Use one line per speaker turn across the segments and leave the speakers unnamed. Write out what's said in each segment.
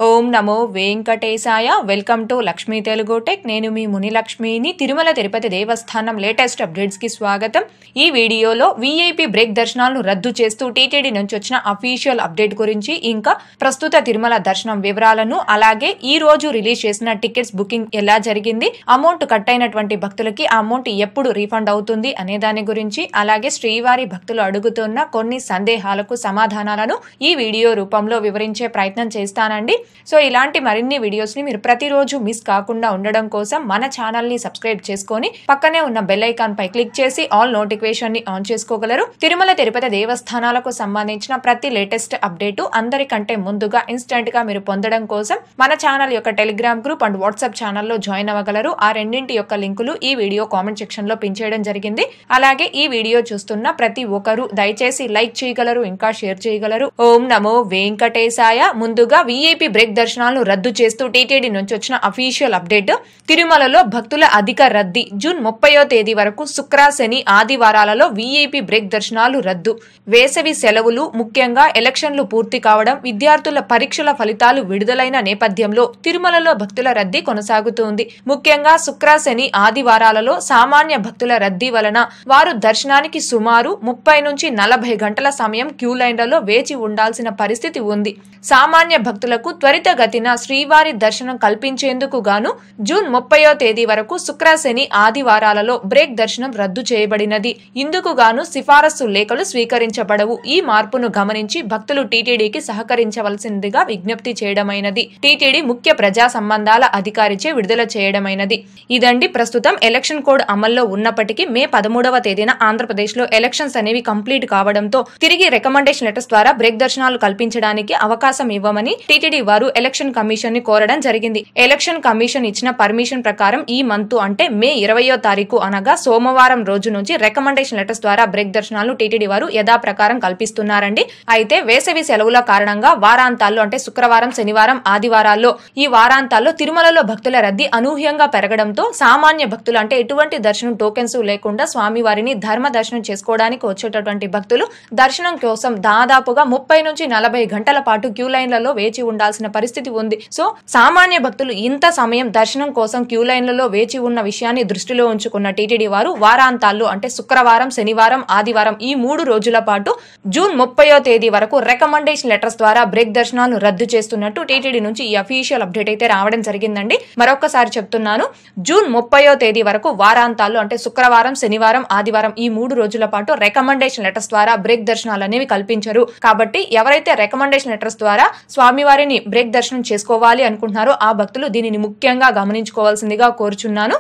Om Namo Venkatesaya. Welcome to Lakshmi Telugu tech. నేను మీ మునిలక్ష్మిని. తిరుమల తిరుపతి దేవస్థానం latest updates కి స్వాగతం. ఈ వీడియోలో వీఐపీ బ్రేక్ దర్శనాలను రద్దు చేస్తూ టీటీడీ నుంచి వచ్చిన అఫీషియల్ అప్డేట్ గురించి, ఇంకా ప్రస్తుత తిరుమల దర్శనం వివరాలను, అలాగే ఈ రోజు రిలీజ్ చేసిన టికెట్స్ బుకింగ్ ఎలా జరిగింది, అమౌంట్ కట్ అయినటువంటి భక్తులకి ఆ అమౌంట్ ఎప్పుడు రీఫండ్ అవుతుంది అనే దాని గురించి, అలాగే శ్రీవారి భక్తులు అడుగుతున్న కొన్ని సందేహాలకు సమాధానాలను ఈ వీడియో రూపంలో వివరించే ప్రయత్నం చేస్తానండి. సో ఇలాంటి మరిన్ని వీడియోస్ ని మీరు ప్రతిరోజు మిస్ కాకుండా ఉండడం కోసం మన ఛానల్ ని సబ్స్క్రైబ్ చేసుకొని పక్కనే ఉన్న బెల్ ఐకాన్ పై క్లిక్ చేసి ఆల్ నోటిఫికేషన్ ని ఆన్ చేసుకోగలరు. తిరుమల తిరుపతి దేవస్థానాలకు సంబంధించిన ప్రతి లేటెస్ట్ అప్డేట్ అందరికంటే ముందుగా ఇన్స్టెంట్ గా మీరు పొందడం కోసం మన ఛానల్ యొక్క టెలిగ్రామ్ గ్రూప్ అండ్ వాట్సాప్ ఛానల్లో జాయిన్ అవ్వగలరు. ఆ రెండింటి యొక్క లింకులు ఈ వీడియో కామెంట్ సెక్షన్ లో పిన్ చేయడం జరిగింది. అలాగే ఈ వీడియో చూస్తున్న ప్రతి ఒక్కరు దయచేసి లైక్ చేయగలరు, ఇంకా షేర్ చేయగలరు. ఓం నమో వెంకటేశాయ. ముందుగా వీఐపీ బ్రేక్ దర్శనాలను రద్దు చేస్తూ టీటీడీ నుంచి వచ్చిన అఫీషియల్ అప్డేట్. తిరుమలలో భక్తుల అధిక రద్దీ. జూన్ 30వ తేదీ వరకు శుక్ర, శని, ఆదివారాలలో వీఐపీ బ్రేక్ దర్శనాలు రద్దు. వేసవి సెలవులు, ముఖ్యంగా ఎలక్షన్లు పూర్తి కావడం, విద్యార్థుల పరీక్షల ఫలితాలు విడుదలైన నేపథ్యంలో తిరుమలలో భక్తుల రద్దీ కొనసాగుతుంది. ముఖ్యంగా శుక్ర, శని, ఆదివారాలలో సామాన్య భక్తుల రద్దీ వలన వారు దర్శనానికి సుమారు 30 నుంచి 40 గంటల సమయం క్యూ లైన్లలో వేచి ఉండాల్సిన పరిస్థితి ఉంది. సామాన్య భక్తులకు త్వరితగతిన శ్రీవారి దర్శనం కల్పించేందుకు గాను జూన్ 30వ తేదీ వరకు శుక్ర, శని, ఆదివారాలలో బ్రేక్ దర్శనం రద్దు చేయబడినది. ఇందుకు గాను సిఫారసు లేఖలు స్వీకరించబడవు. ఈ మార్పును గమనించి భక్తులు టీటీడీకి సహకరించవలసిందిగా విజ్ఞప్తి చేయడమైనది. టీటీడీ ముఖ్య ప్రజా సంబంధాల అధికారిచే విడుదల చేయడమైనది. ఇదండి ప్రస్తుతం ఎలక్షన్ కోడ్ అమల్లో ఉన్నప్పటికీ మే 13వ తేదీన ఆంధ్రప్రదేశ్ లో ఎలక్షన్స్ అనేవి కంప్లీట్ కావడంతో తిరిగి రికమెండేషన్ లెటర్స్ ద్వారా బ్రేక్ దర్శనాలు కల్పించడానికి అవకాశం ఇవ్వమని టీటీడీ వారు ఎలక్షన్ కమిషన్ ని కోరడం జరిగింది. ఎలక్షన్ కమిషన్ ఇచ్చిన పర్మిషన్ ప్రకారం ఈ మంత్ అంటే మే 20వ తారీఖు అనగా సోమవారం రోజు నుంచి రికమెండేషన్ లెటర్స్ ద్వారా బ్రేక్ దర్శనాలు టీటీడీ వారు యథాప్రకారం కల్పిస్తున్నారండి. అయితే వేసవి సెలవుల కారణంగా వారాంతాల్లో అంటే శుక్రవారం, శనివారం, ఆదివారాల్లో ఈ వారాంతాల్లో తిరుమలలో భక్తుల రద్దీ అనూహ్యంగా పెరగడంతో సామాన్య భక్తులు అంటే ఎటువంటి దర్శనం టోకెన్స్ లేకుండా స్వామివారిని ధర్మ దర్శనం చేసుకోవడానికి వచ్చేటటువంటి భక్తులు దర్శనం కోసం దాదాపుగా 30 నుంచి 40 గంటల పాటు క్యూ లైన్లలో వేచి ఉండాల్సిన పరిస్థితి ఉంది. సో సామాన్య భక్తులు ఇంత సమయం దర్శనం కోసం క్యూ లైన్లలో వేచి ఉన్న విషయాన్ని దృష్టిలో ఉంచుకున్న టీటీడీ వారు వారాంతాల్లో అంటే శుక్రవారం, శనివారం, ఆదివారం ఈ 3 రోజుల పాటు జూన్ 30వ తేదీ వరకు రికమెండేషన్ లెటర్స్ ద్వారా బ్రేక్ దర్శనాలను రద్దు చేస్తున్నట్టు టీటీడీ నుంచి ఈ అఫీషియల్ అప్డేట్ అయితే రావడం జరిగిందండి. మరొకసారి చెప్తున్నాను, జూన్ 30వ తేదీ వరకు వారాంతాల్లో అంటే శుక్రవారం, శనివారం, ఆదివారం ఈ 3 రోజుల పాటు రికమెండేషన్ లెటర్స్ ద్వారా బ్రేక్ దర్శనాలు అనేవి కల్పించరు. కాబట్టి ఎవరైతే రికమెండేషన్ లెటర్స్ ద్వారా స్వామివారిని బ్రేక్ దర్శనం చేసుకోవాలి అనుకుంటున్నారో ఆ భక్తులు దీనిని ముఖ్యంగా గమనించుకోవాల్సిందిగా కోరుచున్నాను.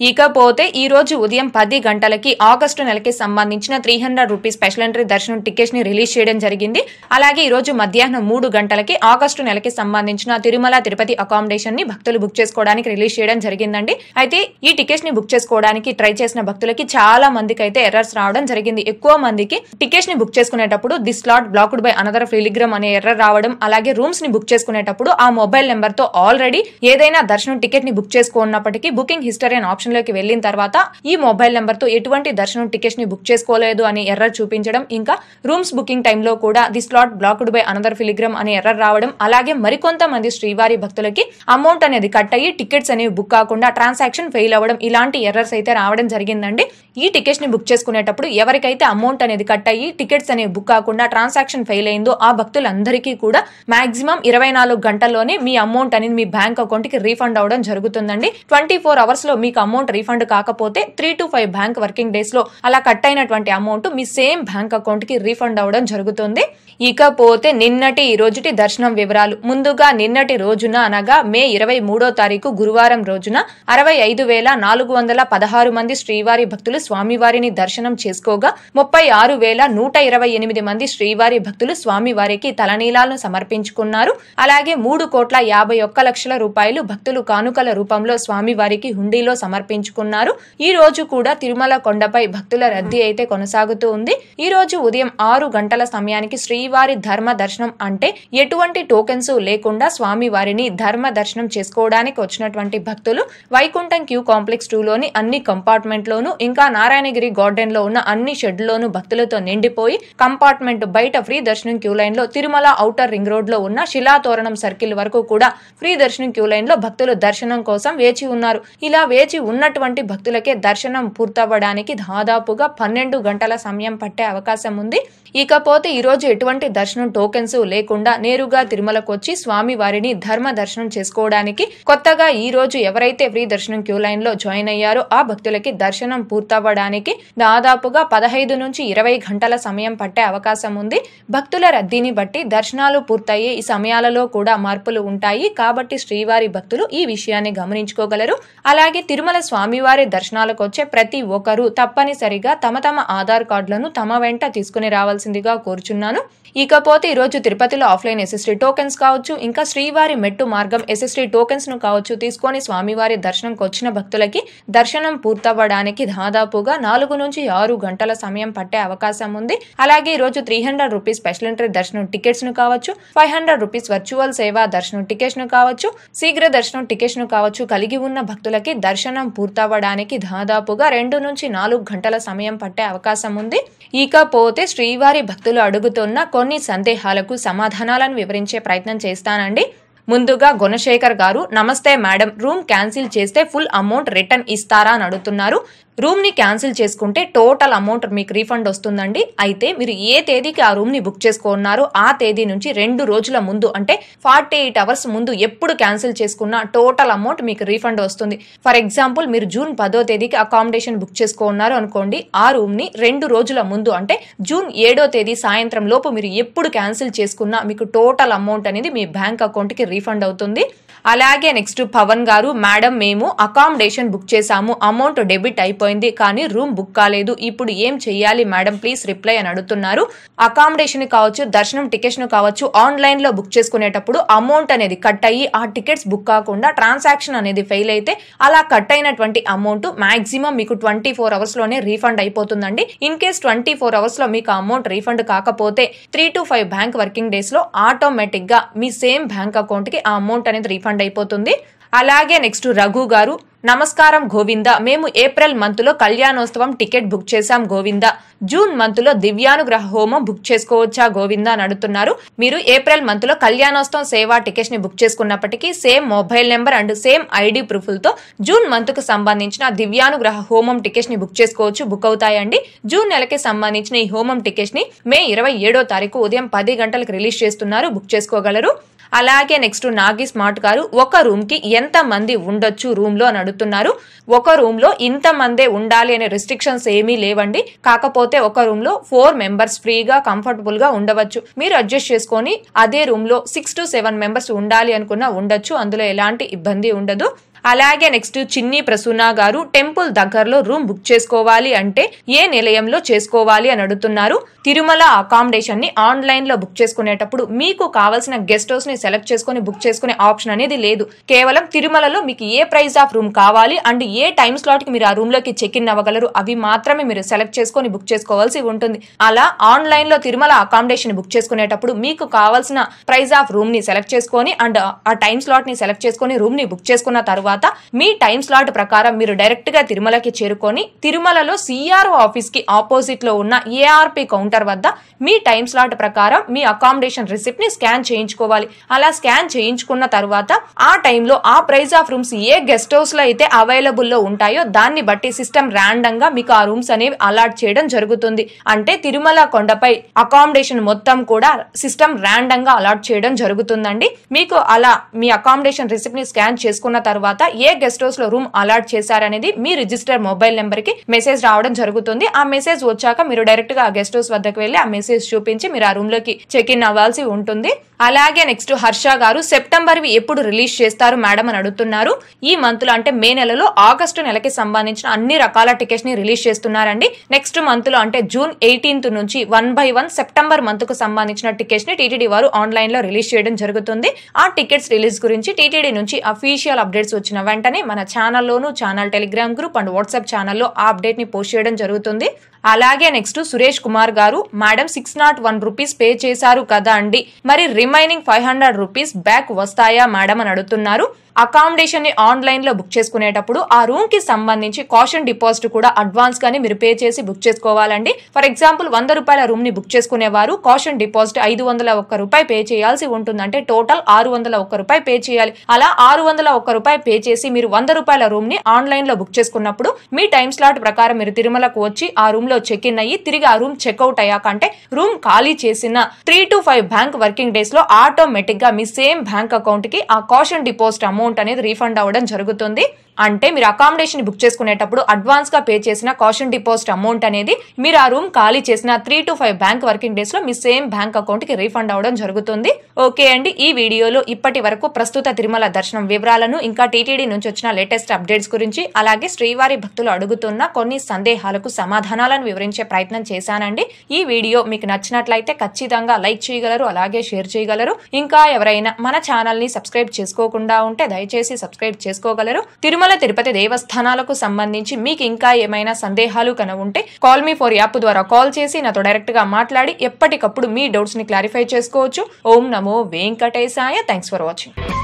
ఇకపోతే ఈ రోజు ఉదయం 10 గంటలకి ఆగస్టు నెలకి సంబంధించిన 300 రూపీస్ స్పెషల్ ఎంట్రీ దర్శనం టికెట్స్ ని రిలీజ్ చేయడం జరిగింది. అలాగే ఈ రోజు మధ్యాహ్నం 3 గంటలకి ఆగస్టు నెలకి సంబంధించిన తిరుమల తిరుపతి అకామిడేషన్ ని భక్తులు బుక్ చేసుకోవడానికి రిలీజ్ చేయడం జరిగిందండి. అయితే ఈ టికెట్స్ ని బుక్ చేసుకోవడానికి ట్రై చేసిన భక్తులకి చాలా మందికి అయితే ఎర్రర్స్ రావడం జరిగింది. ఎక్కువ మందికి టికెట్స్ ని బుక్ చేసుకునేటప్పుడు the slot blocked by another ఫిలిగ్రామ్ అనే ఎర్రర్ రావడం, అలాగే రూమ్స్ ని బుక్ చేసుకునేటప్పుడు ఆ మొబైల్ నెంబర్ తో ఆల్రెడీ ఏదైనా దర్శనం టికెట్ ని బుక్ చేసుకున్నప్పటికీ బుకింగ్ హిస్టరీ అనే ఆప్షన్ లోకి వెళ్లిన తర్వాత ఈ మొబైల్ నెంబర్ తో ఎటువంటి దర్శనం టికెట్స్ ని బుక్ చేసుకోలేదు అని ఎర్రర్ చూపించడం, ఇంకా రూమ్స్ బుకింగ్ టైంలో కూడా the slot blocked by another ఫిలిగ్రామ్ అనే ఎర్రర్ రావడం, అలాగే మరికొంతమంది శ్రీవారి భక్తులకి అమౌంట్ అనేది కట్ అయ్యి టికెట్స్ అనేవి బుక్ కాకుండా ట్రాన్సాక్షన్ ఫెయిల్ అవ్వడం, ఇలాంటి ఎర్రర్స్ అయితే రావడం జరిగిందండి. ఈ టికెట్స్ ని బుక్ చేసుకునేటప్పుడు ఎవరికైతే అమౌంట్ అనేది కట్ అయ్యి టికెట్స్ అనేవి బుక్ కాకుండా ట్రాన్సాక్షన్ ఫెయిల్ అయిందో ఆ భక్తులందరికీ కూడా మాక్సిమం 24 గంటల్లోనే మీ అమౌంట్ అనేది మీ బ్యాంక్ అకౌంట్ కి రీఫండ్ అవడం జరుగుతుందండి. 24 అవర్స్ లో మీకు అమౌంట్ రీఫండ్ కాకపోతే 3 to 5 బ్యాంక్ వర్కింగ్ డేస్ లో అలా కట్ అయినటువంటి అమౌంట్ మీ సేమ్ బ్యాంక్ అకౌంట్ కి రీఫండ్ అవడం జరుగుతుంది. ఇకపోతే నిన్నటి ఈ రోజుటి దర్శనం వివరాలు. ముందుగా నిన్నటి రోజున అనగా మే 23వ తారీఖు గురువారం రోజున 65,416 మంది శ్రీవారి భక్తులు స్వామివారిని దర్శనం చేసుకోగా 36,128 మంది శ్రీవారి భక్తులు స్వామివారికి తలనీలాలను సమర్పించుకున్నారు. అలాగే 3,51,00,000 రూపాయలు భక్తులు కానుకల రూపంలో స్వామివారికి హుండీలో సమర్పించుకున్నారు. ఈ రోజు కూడా తిరుమల కొండపై భక్తుల రద్దీ అయితే కొనసాగుతూ ఉంది. ఈ రోజు ఉదయం 6 గంటల సమయానికి శ్రీవారి ధర్మ దర్శనం అంటే ఎటువంటి టోకెన్స్ లేకుండా స్వామివారిని ధర్మ దర్శనం చేసుకోవడానికి వచ్చినటువంటి భక్తులు వైకుంఠం క్యూ కాంప్లెక్స్ 2లోని అన్ని కంపార్ట్మెంట్ లోను, ఇంకా నారాయణగిరి గార్డెన్ లో ఉన్న అన్ని షెడ్లోను భక్తులతో నిండిపోయి కంపార్ట్మెంట్ బయట ఫ్రీ దర్శనం క్యూ లైన్ లో తిరుమల ఔటర్ రింగ్ రోడ్ లో ఉన్న శిలాతోరణం దేవస్థానం సర్కిల్ వరకు కూడా ఫ్రీ దర్శనం క్యూ లైన్ లో భక్తులు దర్శనం కోసం వేచి ఉన్నారు. ఇలా వేచి ఉన్నటువంటి భక్తులకే దర్శనం పూర్తవ్వడానికి దాదాపుగా 12 గంటల సమయం పట్టే అవకాశం ఉంది. ఇకపోతే ఈ రోజు ఎటువంటి దర్శనం టోకెన్స్ లేకుండా నేరుగా తిరుమలకు వచ్చి స్వామి వారిని ధర్మ దర్శనం చేసుకోవడానికి కొత్తగా ఈ రోజు ఎవరైతే ఫ్రీ దర్శనం క్యూ లైన్ లో జాయిన్ అయ్యారో ఆ భక్తులకి దర్శనం పూర్తవ్వడానికి దాదాపుగా 15 నుంచి 20 గంటల సమయం పట్టే అవకాశం ఉంది. భక్తుల రద్దీని బట్టి దర్శనాలు పూర్తయ్యే ఈ సమయాలలో కూడా మార్పులు ఉంటాయి కాబట్టి శ్రీవారి భక్తులు ఈ విషయాన్ని గమనించుకోగలరు. అలాగే తిరుమల స్వామివారి దర్శనాలకు వచ్చే ప్రతి ఒక్కరూ తప్పనిసరిగా తమ ఆధార్ కార్డులను తమ వెంట తీసుకుని రావాల్సిందిగా కోరుచున్నాను. ఇకపోతే ఈరోజు తిరుపతిలో ఆఫ్లైన్ ఎస్ఎస్టీ టోకెన్స్ కావచ్చు, ఇంకా శ్రీవారి మెట్టు మార్గం ఎస్ఎస్టీ టోకెన్స్ ను కావచ్చు తీసుకొని స్వామివారి దర్శనంకి వచ్చిన భక్తులకి దర్శనం పూర్తవ్వడానికి దాదాపుగా 4 నుంచి 6 గంటల సమయం పట్టే అవకాశం ఉంది. అలాగే ఈరోజు 300 రూపీస్ స్పెషల్ ఎంట్రీ దర్శనం టికెట్స్ ను కావచ్చు, 500 రూపీస్ వర్చువల్ సేవా దర్శనం టికెట్స్ ను కావచ్చు, శీఘ్ర దర్శనం టికెట్స్ ను కావచ్చు కలిగి ఉన్న భక్తులకి దర్శనం పూర్తవ్వడానికి దాదాపుగా 2 నుంచి 4 గంటల సమయం పట్టే అవకాశం ఉంది. ఇకపోతే శ్రీవారి భక్తులు అడుగుతున్న కొన్ని సందేహాలకు సమాధానాలను వివరించే ప్రయత్నం చేస్తానండి. ముందుగా గుణశేఖర్ గారు, నమస్తే మేడం, రూమ్ క్యాన్సిల్ చేస్తే ఫుల్ అమౌంట్ రిటర్న్ ఇస్తారా అని అడుగుతున్నారు. రూమ్ ని క్యాన్సిల్ చేసుకుంటే టోటల్ అమౌంట్ మీకు రీఫండ్ వస్తుందండి. అయితే మీరు ఏ తేదీకి ఆ రూమ్ ని బుక్ చేసుకున్నారో ఆ తేదీ నుంచి 2 రోజుల ముందు అంటే 48 అవర్స్ ముందు ఎప్పుడు క్యాన్సిల్ చేసుకున్నా టోటల్ అమౌంట్ మీకు రీఫండ్ వస్తుంది. ఫర్ ఎగ్జాంపుల్ మీరు జూన్ 10వ తేదీకి అకామిడేషన్ బుక్ చేసుకున్నారు అనుకోండి, ఆ రూమ్ ని 2 రోజుల ముందు అంటే జూన్ 7వ తేదీ సాయంత్రం లోపు మీరు ఎప్పుడు క్యాన్సిల్ చేసుకున్నా మీకు టోటల్ అమౌంట్ అనేది మీ బ్యాంక్ అకౌంట్ కి రీఫండ్ అవుతుంది. అలాగే నెక్స్ట్ పవన్ గారు, మేడం మేము అకామిడేషన్ బుక్ చేసాము, అమౌంట్ డెబిట్ అయిపోయింది కానీ రూమ్ బుక్ కాలేదు, ఇప్పుడు ఏం చెయ్యాలి మేడం ప్లీజ్ రిప్లై అని అడుగుతున్నారు. అకామిడేషన్ కావచ్చు, దర్శనం టికెట్స్ ను కావచ్చు ఆన్లైన్ లో బుక్ చేసుకునేటప్పుడు అమౌంట్ అనేది కట్ అయ్యి ఆ టికెట్స్ బుక్ కాకుండా ట్రాన్సాక్షన్ అనేది ఫెయిల్ అయితే అలా కట్ అయినటువంటి అమౌంట్ మాక్సిమం మీకు 24 అవర్స్ లోనే రీఫండ్ అయిపోతుందండి. ఇన్ కేస్ 24 అవర్స్ లో మీకు అమౌంట్ రీఫండ్ కాకపోతే 3 to 5 బ్యాంక్ వర్కింగ్ డేస్ లో ఆటోమేటిక్ గా మీ సేమ్ బ్యాంక్ అకౌంట్ కి ఆ అమౌంట్ అనేది రీఫండ్ అయిపోతుంది. అలాగే నెక్స్ట్ రఘు గారు, నమస్కారం గోవింద, మేము ఏప్రిల్ మంత్ లో కళ్యాణోత్సవం టికెట్ బుక్ చేశాం గోవింద, జూన్ మంత్ లో దివ్యానుగ్రహ హోమం బుక్ చేసుకోవచ్చా గోవింద అని అడుగుతున్నారు. మీరు ఏప్రిల్ మంత్ లో కళ్యాణోత్సవం సేవా టికెట్స్ ని బుక్ చేసుకున్నప్పటికీ same mobile number and same ID ప్రూఫ్లతో జూన్ మంత్ కు సంబంధించిన దివ్యానుగ్రహ హోమం టికెట్స్ ని బుక్ చేసుకోవచ్చు, బుక్ అవుతాయండి. జూన్ నెలకి సంబంధించిన ఈ హోమం టికెట్స్ ని మే 27వ తారీఖు ఉదయం 10 గంటలకు రిలీజ్ చేస్తున్నారు, బుక్ చేసుకోగలరు. అలాగే నెక్స్ట్ నాగి స్మార్ట్ గారు, ఒక రూమ్ కి ఎంత మంది ఉండొచ్చు రూమ్ లో అని అడుగుతున్నారు. ఒక రూమ్ లో ఇంత మందే ఉండాలి అనే రిస్ట్రిక్షన్స్ ఏమీ లేవండి. కాకపోతే ఒక రూమ్ లో 4 మెంబర్స్ ఫ్రీగా కంఫర్టబుల్ గా ఉండవచ్చు. మీరు అడ్జస్ట్ చేసుకొని అదే రూమ్ లో 6 to 7 మెంబర్స్ ఉండాలి అనుకున్నా ఉండొచ్చు, అందులో ఎలాంటి ఇబ్బంది ఉండదు. అలాగే నెక్స్ట్ చిన్ని ప్రసూన గారు, టెంపుల్ దగ్గరలో రూమ్ బుక్ చేసుకోవాలి అంటే ఏ నిలయంలో చేసుకోవాలి అని అడుగుతున్నారు. తిరుమల అకామిడేషన్ ని ఆన్లైన్ లో బుక్ చేసుకునేటప్పుడు మీకు కావాల్సిన గెస్ట్ హౌస్ ని సెలెక్ట్ చేసుకుని బుక్ చేసుకునే ఆప్షన్ అనేది లేదు. కేవలం తిరుమలలో మీకు ఏ ప్రైస్ ఆఫ్ రూమ్ కావాలి అండ్ ఏ టైం స్లాట్ కి మీరు ఆ రూమ్ లోకి చెక్ ఇన్ అవ్వగలరు అవి మాత్రమే మీరు సెలెక్ట్ చేసుకుని బుక్ చేసుకోవాల్సి ఉంటుంది. అలా ఆన్లైన్ లో తిరుమల అకామిడేషన్ బుక్ చేసుకునేటప్పుడు మీకు కావాల్సిన ప్రైస్ ఆఫ్ రూమ్ ని సెలెక్ట్ చేసుకొని అండ్ ఆ టైం స్లాట్ ని సెలెక్ట్ చేసుకుని రూమ్ ని బుక్ చేసుకున్న తర్వాత మీ టైం స్లాట్ ప్రకారం మీరు డైరెక్ట్ గా తిరుమలకి చేరుకొని తిరుమలలో సిఆర్ఓ ఆఫీస్ కి ఆపోజిట్ లో ఉన్న ఏఆర్పి కౌంటర్ వద్ద మీ టైం స్లాట్ ప్రకారం మీ అకామిడేషన్ రిసిప్ట్ ని స్కాన్ చేయించుకోవాలి. అలా స్కాన్ చేయించుకున్న తర్వాత ఆ టైంలో ఆ price of rooms A guest house లో అయితే అవైలబుల్ లో ఉంటాయో దాన్ని బట్టి సిస్టమ్ ర్యాండమ్ గా మీకు ఆ రూమ్స్ అనేవి అలాట్ చేయడం జరుగుతుంది. అంటే తిరుమల కొండపై అకామిడేషన్ మొత్తం కూడా సిస్టమ్ ర్యాండమ్ గా అలాట్ చేయడం జరుగుతుందండి. మీకు అలా మీ అకామిడేషన్ రిసిప్ట్ ని స్కాన్ చేసుకున్న తర్వాత ఏ గెస్ట్ హౌస్ లో రూమ్ అలాట్ చేశారనేది మీ రిజిస్టర్ మొబైల్ నెంబర్ కి మెసేజ్ రావడం జరుగుతుంది. ఆ మెసేజ్ వచ్చాక మీరు డైరెక్ట్ గా ఆ గెస్ట్ హౌస్ వద్దకు వెళ్లి ఆ మెసేజ్ చూపించి మీరు ఆ రూమ్ లోకి చెక్ ఇన్ అవ్వాల్సి ఉంటుంది. అలాగే నెక్స్ట్ హర్ష గారు, సెప్టెంబర్ ఎప్పుడు రిలీజ్ చేస్తారు మేడం అని అడుగుతున్నారు. ఈ మంత్ లో అంటే మే నెలలో ఆగస్టు నెలకి సంబంధించిన అన్ని రకాల టికెట్స్ ని రిలీజ్ చేస్తున్నారండి. నెక్స్ట్ మంత్ లో అంటే జూన్ 18th నుంచి 1 by 1 సెప్టెంబర్ మంత్ కు సంబంధించిన టికెట్స్ ని టీటీడీ వారు ఆన్లైన్ లో రిలీజ్ చేయడం జరుగుతుంది. ఆ టికెట్స్ రిలీజ్ గురించి టీటీడీ నుంచి అఫీషియల్ అప్డేట్స్ వచ్చిన వెంటనే మన ఛానల్లోను, channel Telegram group and WhatsApp ఛానల్లో ఆ అప్డేట్ ని పోస్ట్ చేయడం జరుగుతుంది. అలాగే నెక్స్ట్ సురేష్ కుమార్ గారు, మేడం 601 రూపీస్ పే చేశారు కదా అండి, మరి రిమైనింగ్ 500 రూపీస్ బ్యాక్ వస్తాయా మేడం అని అడుగుతున్నారు. అకామిడేషన్ ని ఆన్లైన్ లో బుక్ చేసుకునేటప్పుడు ఆ రూమ్ కి సంబంధించి కాషన్ డిపాజిట్ కూడా అడ్వాన్స్ గానీ మీరు పే చేసి బుక్ చేసుకోవాలండి. ఫర్ ఎగ్జాంపుల్ 100 రూపాయల రూమ్ ని బుక్ చేసుకునేవారు కాషన్ డిపాజిట్ 501 రూపాయి పే చేయాల్సి ఉంటుందంటే టోటల్ 601 రూపాయి పే చేయాలి. అలా 601 రూపాయి పే చేసి మీరు 100 రూపాయల రూమ్ ని ఆన్లైన్ లో బుక్ చేసుకున్నప్పుడు మీ టైం స్లాట్ ప్రకారం మీరు తిరుమలకు వచ్చి ఆ రూమ్ లో చెక్ ఇన్ అయ్యి తిరిగి ఆ రూమ్ చెక్అవుట్ అయ్యాక అంటే రూమ్ ఖాళీ చేసిన 3 to 5 బ్యాంక్ వర్కింగ్ డేస్ లో ఆటోమేటిక్ గా మీ సేమ్ బ్యాంక్ అకౌంట్ కి ఆ కాషన్ డిపాజిట్ అమౌంట్ అనేది రీఫండ్ అవ్వడం జరుగుతుంది. అంటే మీరు అకామిడేషన్ బుక్ చేసుకునేటప్పుడు అడ్వాన్స్ గా పే చేసిన కాషన్ డిపాజిట్ అమౌంట్ అనేది మీరు ఆ రూమ్ ఖాళీ చేసిన 3 to 5 బ్యాంక్ వర్కింగ్ డేస్ లో మీ సేమ్ బ్యాంక్ అకౌంట్ కి రీఫండ్ అవ్వడం జరుగుతుంది. ఓకే అండి, ఈ వీడియోలో ఇప్పటి వరకు ప్రస్తుత తిరుమల దర్శనం వివరాలను, ఇంకా టీటీడీ నుంచి వచ్చిన లేటెస్ట్ అప్డేట్స్ గురించి, అలాగే శ్రీవారి భక్తులు అడుగుతున్న కొన్ని సందేహాలకు సమాధానాలను వివరించే ప్రయత్నం చేశానండి. ఈ వీడియో మీకు నచ్చినట్లయితే ఖచ్చితంగా లైక్ చేయగలరు, అలాగే షేర్ చేయగలరు. ఇంకా ఎవరైనా మన ఛానల్ ని సబ్స్క్రైబ్ చేసుకోకుండా ఉంటే దయచేసి సబ్స్క్రైబ్ చేసుకోగలరు. తిరుమల తిరుపతి దేవస్థానాలకు సంబంధించి మీకు ఇంకా ఏమైనా సందేహాలు ఉంటే కాల్ మీ ఫర్ యాప్ ద్వారా కాల్ చేసి నాతో డైరెక్ట్ గా మాట్లాడి ఎప్పటికప్పుడు మీ డౌట్స్ ని క్లారిఫై చేసుకోవచ్చు. ఓం నమో వెంకటేశాయ. Thanks for watching.